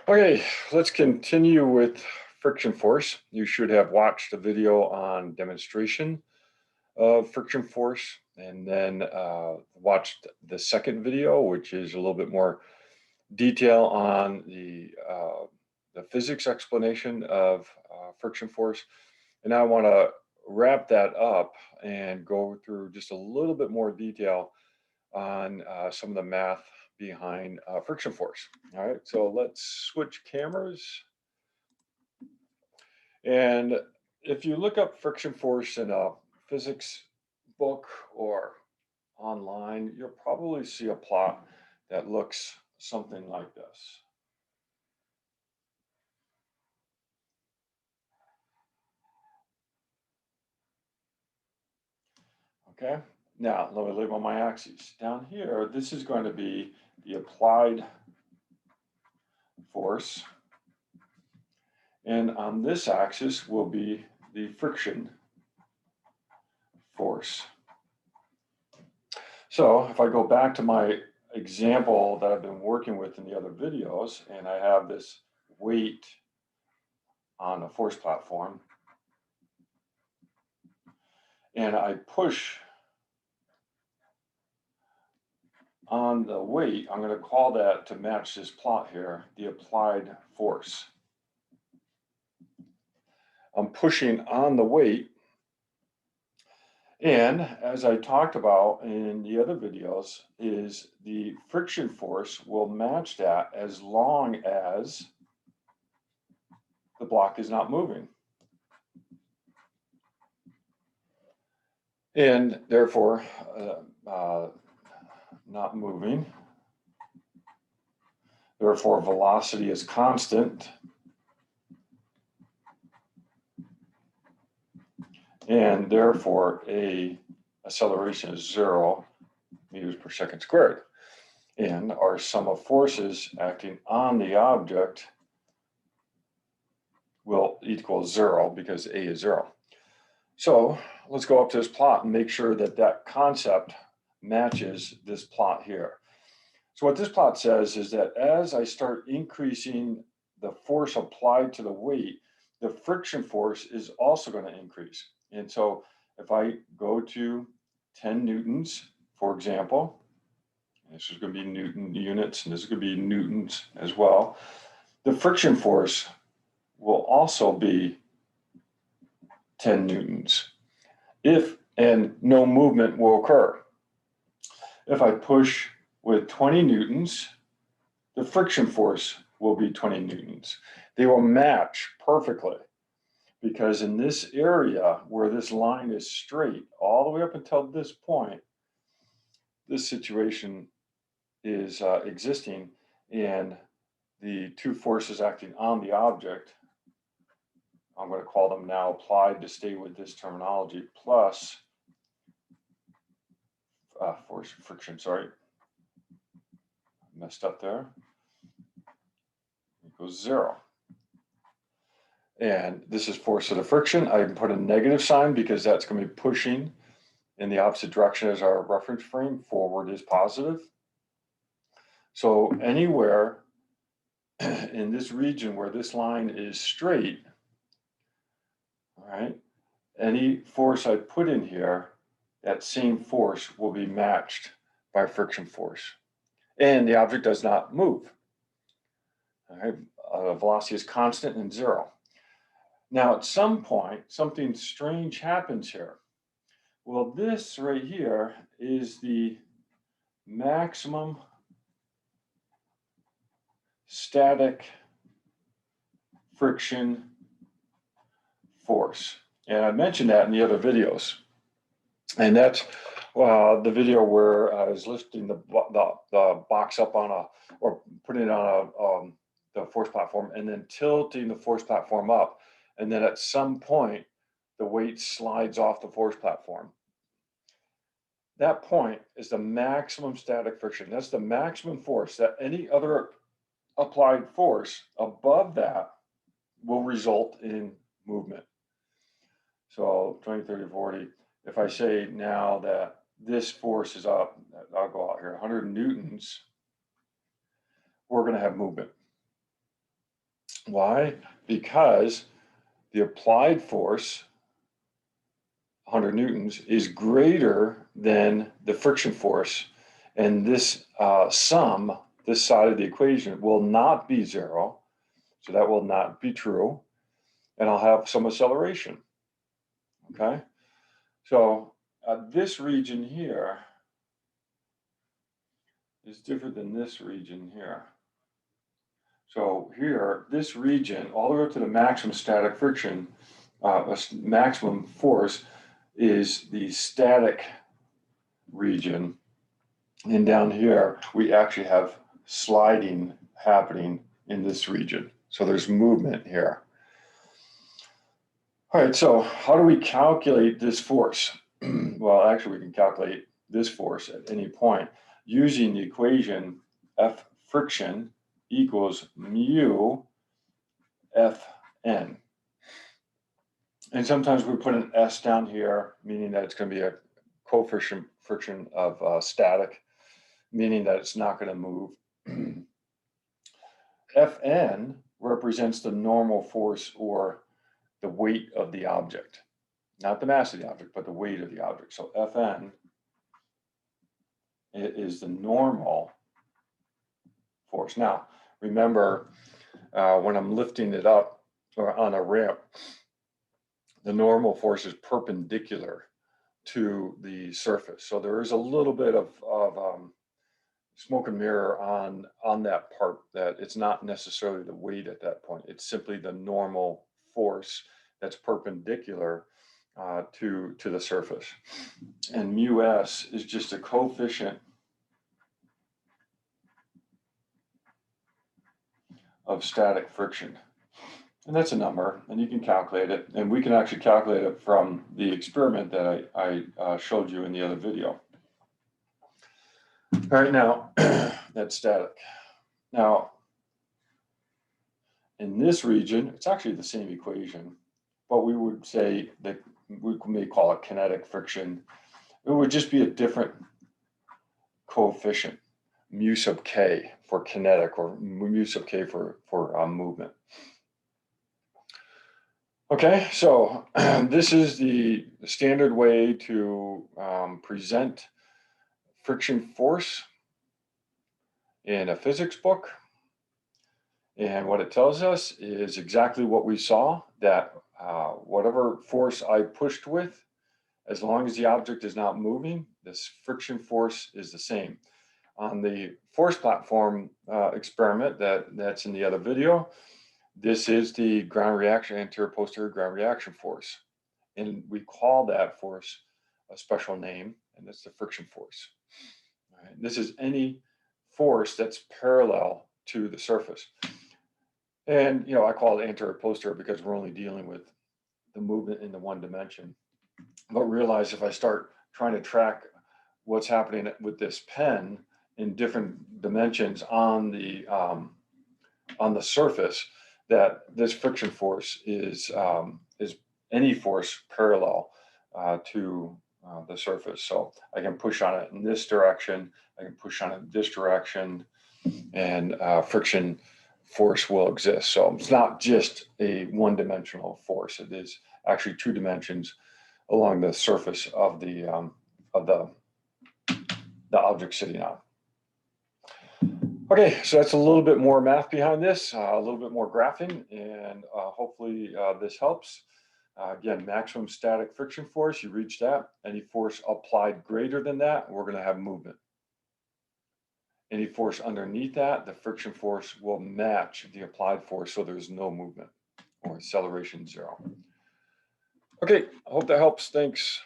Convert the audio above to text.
Okay, let's continue with friction force. You should have watched a video on demonstration of friction force and then watched the second video, which is a little bit more detail on the physics explanation of friction force. And now I want to wrap that up and go through just a little bit more detail on some of the math behind friction force. All right, so let's switch cameras. And if you look up friction force in a physics book or online, you'll probably see a plot that looks something like this. Okay, now let me label my axes. Down here, this is going to be the applied force. And on this axis will be the friction force. So if I go back to my example that I've been working with in the other videos, and I have this weight on a force platform, and I push on the weight, I'm going to call that, to match this plot here, the applied force. I'm pushing on the weight, and as I talked about in the other videos, is the friction force will match that as long as the block is not moving. And therefore, not moving. Therefore, velocity is constant. And therefore, acceleration is 0 meters per second squared. And our sum of forces acting on the object will equal 0 because A is 0. So let's go up to this plot and make sure that that concept matches this plot here. So what this plot says is that as I start increasing the force applied to the weight, the friction force is also going to increase. And so if I go to 10 newtons, for example, this is going to be Newton units, and this is going to be newtons as well, the friction force will also be 10 newtons. And no movement will occur. If I push with 20 newtons, the friction force will be 20 newtons. They will match perfectly because in this area where this line is straight all the way up until this point, this situation is existing, and the two forces acting on the object, I'm going to call them now applied to stay with this terminology, plus force friction, sorry, messed up there, equals 0. And this is force of the friction. I can put a negative sign because that's going to be pushing in the opposite direction as our reference frame. Forward is positive. So anywhere in this region where this line is straight, all right, any force I put in here, that same force will be matched by friction force. And the object does not move. All right, velocity is constant and 0. Now, at some point, something strange happens here. Well, this right here is the maximum static friction force. And I mentioned that in the other videos. And that's the video where I was lifting the box up on or putting it on the force platform and then tilting the force platform up. And then at some point, the weight slides off the force platform. That point is the maximum static friction. That's the maximum force that any other applied force above that will result in movement. So 20, 30, 40. If I say now that this force is up, I'll go out here, 100 newtons, we're going to have movement. Why? Because the applied force, 100 newtons, is greater than the friction force. And this sum, this side of the equation, will not be zero. So that will not be true. And I'll have some acceleration. Okay? So this region here is different than this region here. So here, this region, all the way up to the maximum static friction, maximum force, is the static region. And down here, we actually have sliding happening in this region. So there's movement here. All right, so how do we calculate this force? Well, actually, we can calculate this force at any point using the equation F friction equals mu Fn. And sometimes we put an S down here, meaning that it's going to be a coefficient friction of static, meaning that it's not going to move. Fn represents the normal force or the weight of the object, not the mass of the object, but the weight of the object. So Fn is the normal force. Now, remember, when I'm lifting it up or on a ramp, the normal force is perpendicular to the surface. So there is a little bit of smoke and mirror on that part, that it's not necessarily the weight at that point. It's simply the normal force that's perpendicular to the surface. And mu s is just a coefficient of static friction. And that's a number, and you can calculate it. And we can actually calculate it from the experiment that I showed you in the other video. All right, now, that's static. Now, in this region, it's actually the same equation, but we would say that we may call it kinetic friction. It would just be a different coefficient, mu sub k for kinetic, or mu sub k for movement. Okay, so this is the standard way to present friction force in a physics book. And what it tells us is exactly what we saw, that whatever force I pushed with, as long as the object is not moving, this friction force is the same. On the force platform experiment that's in the other video, this is the ground reaction, anterior posterior ground reaction force. And we call that force a special name, and it's the friction force. All right. This is any force that's parallel to the surface. And, you know, I call it anterior posterior because we're only dealing with the movement in the one dimension. But realize if I start trying to track what's happening with this pen in different dimensions on the surface, that this friction force is any force parallel to the surface. So I can push on it in this direction, I can push on it in this direction, and friction force will exist. So it's not just a one-dimensional force. It is actually two dimensions along the surface of the object sitting on. Okay, so that's a little bit more math behind this, a little bit more graphing, and hopefully this helps. Again, maximum static friction force, you reach that. Any force applied greater than that, we're going to have movement. Any force underneath that, the friction force will match the applied force, so there's no movement or acceleration zero. Okay, I hope that helps. Thanks.